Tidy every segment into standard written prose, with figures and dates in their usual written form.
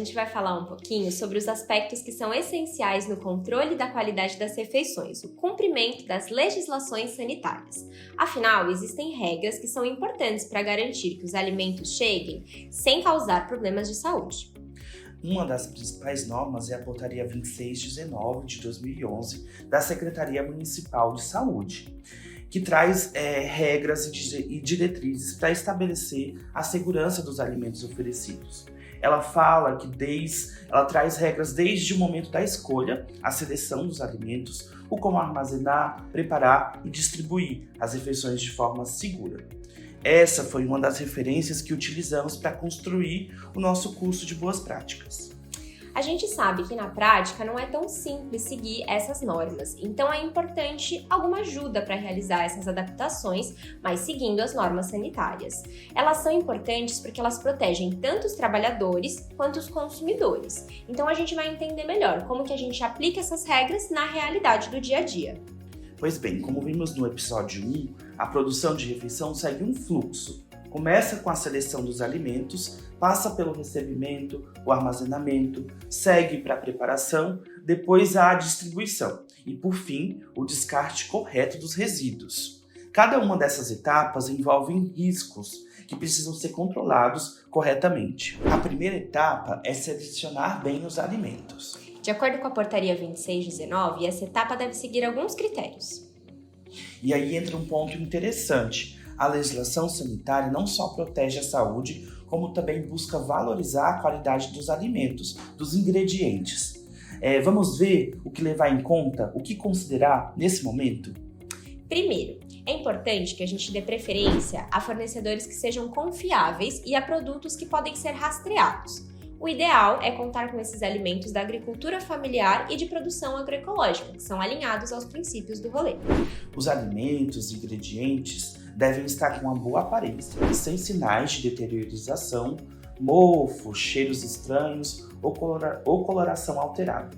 gente vai falar um pouquinho sobre os aspectos que são essenciais no controle da qualidade das refeições, o cumprimento das legislações sanitárias. Afinal, existem regras que são importantes para garantir que os alimentos cheguem sem causar problemas de saúde. Uma das principais normas é a Portaria 2619 de 2011 da Secretaria Municipal de Saúde, que traz regras e diretrizes para estabelecer a segurança dos alimentos oferecidos. Ela fala que ela traz regras desde o momento da escolha, a seleção dos alimentos, o como armazenar, preparar e distribuir as refeições de forma segura. Essa foi uma das referências que utilizamos para construir o nosso curso de boas práticas. A gente sabe que na prática não é tão simples seguir essas normas, então é importante alguma ajuda para realizar essas adaptações, mas seguindo as normas sanitárias. Elas são importantes porque elas protegem tanto os trabalhadores quanto os consumidores. Então a gente vai entender melhor como que a gente aplica essas regras na realidade do dia a dia. Pois bem, como vimos no episódio 1, a produção de refeição segue um fluxo. Começa com a seleção dos alimentos, passa pelo recebimento, o armazenamento, segue para a preparação, depois a distribuição e, por fim, o descarte correto dos resíduos. Cada uma dessas etapas envolve riscos que precisam ser controlados corretamente. A primeira etapa é selecionar bem os alimentos. De acordo com a Portaria 2619, essa etapa deve seguir alguns critérios. E aí entra um ponto interessante. A legislação sanitária não só protege a saúde, como também busca valorizar a qualidade dos alimentos, dos ingredientes. Vamos ver o que levar em conta, o que considerar nesse momento? Primeiro, é importante que a gente dê preferência a fornecedores que sejam confiáveis e a produtos que podem ser rastreados. O ideal é contar com esses alimentos da agricultura familiar e de produção agroecológica, que são alinhados aos princípios do rolê. Os alimentos e ingredientes devem estar com uma boa aparência, sem sinais de deteriorização, mofo, cheiros estranhos ou coloração alterada.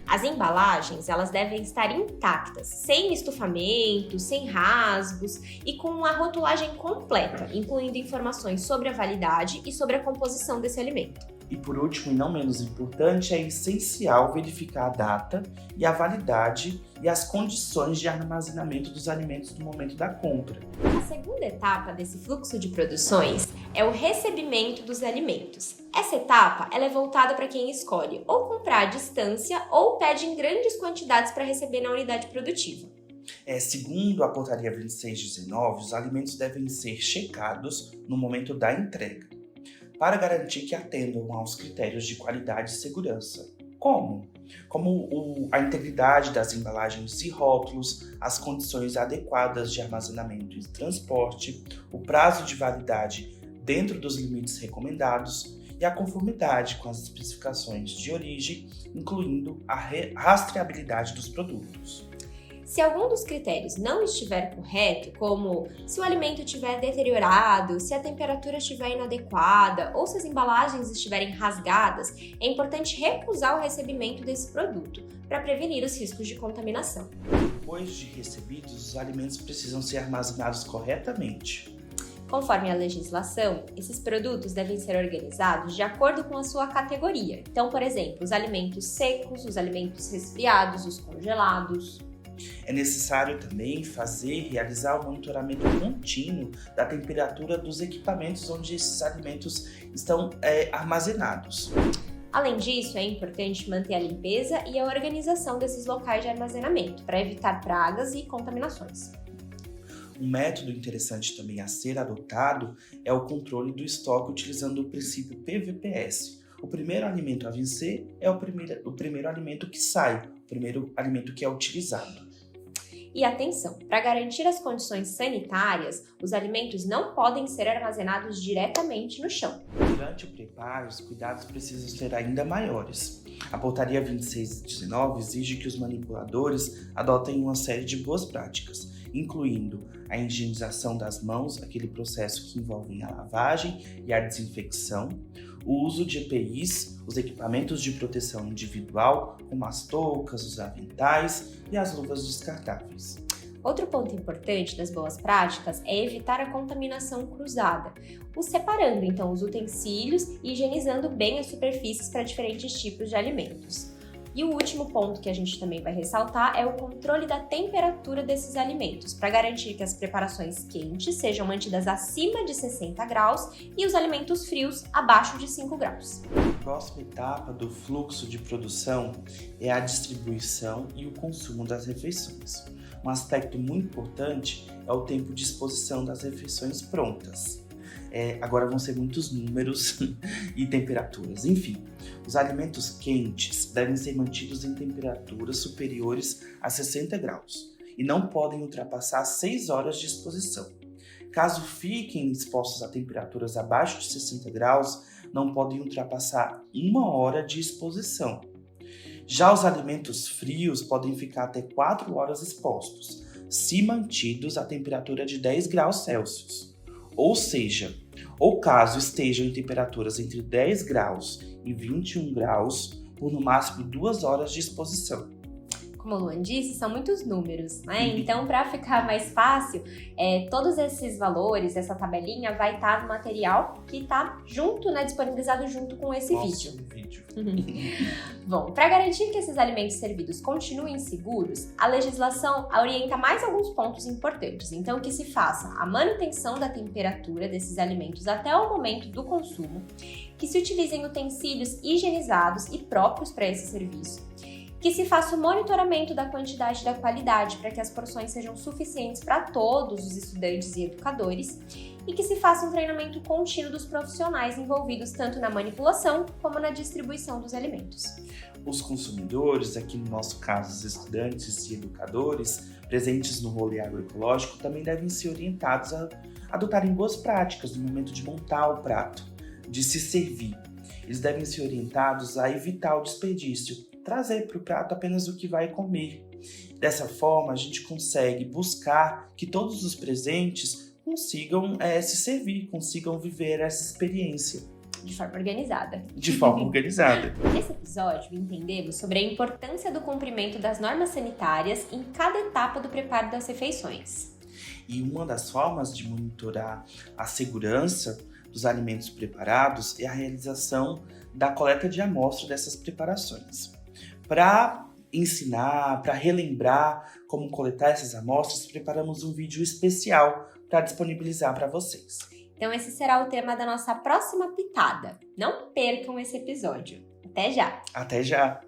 As embalagens, elas devem estar intactas, sem estufamento, sem rasgos e com a rotulagem completa, incluindo informações sobre a validade e sobre a composição desse alimento. E por último, e não menos importante, é essencial verificar a data e a validade e as condições de armazenamento dos alimentos no momento da compra. A segunda etapa desse fluxo de produções é o recebimento dos alimentos. Essa etapa ela é voltada para quem escolhe ou comprar à distância ou pede em grandes quantidades para receber na unidade produtiva. Segundo a Portaria 2619, os alimentos devem ser checados no momento da entrega, para garantir que atendam aos critérios de qualidade e segurança. Como? A integridade das embalagens e rótulos, as condições adequadas de armazenamento e transporte, o prazo de validade dentro dos limites recomendados e a conformidade com as especificações de origem, incluindo a rastreabilidade dos produtos. Se algum dos critérios não estiver correto, como se o alimento estiver deteriorado, se a temperatura estiver inadequada ou se as embalagens estiverem rasgadas, é importante recusar o recebimento desse produto para prevenir os riscos de contaminação. Depois de recebidos, os alimentos precisam ser armazenados corretamente. Conforme a legislação, esses produtos devem ser organizados de acordo com a sua categoria. Então, por exemplo, os alimentos secos, os alimentos resfriados, os congelados. É necessário também realizar o monitoramento contínuo da temperatura dos equipamentos onde esses alimentos estão armazenados. Além disso, é importante manter a limpeza e a organização desses locais de armazenamento para evitar pragas e contaminações. Um método interessante também a ser adotado é o controle do estoque utilizando o princípio PVPS. O primeiro alimento a vencer é o primeiro alimento que sai, o primeiro alimento que é utilizado. E atenção, para garantir as condições sanitárias, os alimentos não podem ser armazenados diretamente no chão. Durante o preparo, os cuidados precisam ser ainda maiores. A Portaria 2619 exige que os manipuladores adotem uma série de boas práticas, incluindo a higienização das mãos, aquele processo que envolve a lavagem e a desinfecção, o uso de EPIs, os equipamentos de proteção individual, como as toucas, os aventais e as luvas descartáveis. Outro ponto importante das boas práticas é evitar a contaminação cruzada, separando então os utensílios e higienizando bem as superfícies para diferentes tipos de alimentos. E o último ponto que a gente também vai ressaltar é o controle da temperatura desses alimentos, para garantir que as preparações quentes sejam mantidas acima de 60 graus e os alimentos frios abaixo de 5 graus. A próxima etapa do fluxo de produção é a distribuição e o consumo das refeições. Um aspecto muito importante é o tempo de exposição das refeições prontas. Agora vão ser muitos números e temperaturas. Enfim, os alimentos quentes devem ser mantidos em temperaturas superiores a 60 graus e não podem ultrapassar 6 horas de exposição. Caso fiquem expostos a temperaturas abaixo de 60 graus, não podem ultrapassar 1 hora de exposição. Já os alimentos frios podem ficar até 4 horas expostos, se mantidos a temperatura de 10 graus Celsius. Ou seja, ou caso estejam em temperaturas entre 10 graus e 21 graus, por no máximo 2 horas de exposição. Como o Luan disse, são muitos números, né? Então, para ficar mais fácil, todos esses valores, essa tabelinha, vai estar no material que está junto, né, disponibilizado junto com esse vídeo. Bom, para garantir que esses alimentos servidos continuem seguros, a legislação orienta mais alguns pontos importantes. Então, que se faça a manutenção da temperatura desses alimentos até o momento do consumo, que se utilizem utensílios higienizados e próprios para esse serviço, que se faça o monitoramento da quantidade e da qualidade para que as porções sejam suficientes para todos os estudantes e educadores e que se faça um treinamento contínuo dos profissionais envolvidos tanto na manipulação como na distribuição dos alimentos. Os consumidores, aqui no nosso caso os estudantes e educadores, presentes no rolê agroecológico também devem ser orientados a adotarem boas práticas no momento de montar o prato, de se servir. Eles devem ser orientados a evitar o desperdício, trazer para o prato apenas o que vai comer. Dessa forma, a gente consegue buscar que todos os presentes consigam se servir, consigam viver essa experiência. De forma organizada. De forma organizada. Nesse episódio, entendemos sobre a importância do cumprimento das normas sanitárias em cada etapa do preparo das refeições. E uma das formas de monitorar a segurança dos alimentos preparados é a realização da coleta de amostra dessas preparações. Para ensinar, para relembrar como coletar essas amostras, preparamos um vídeo especial para disponibilizar para vocês. Então esse será o tema da nossa próxima pitada. Não percam esse episódio. Até já! Até já!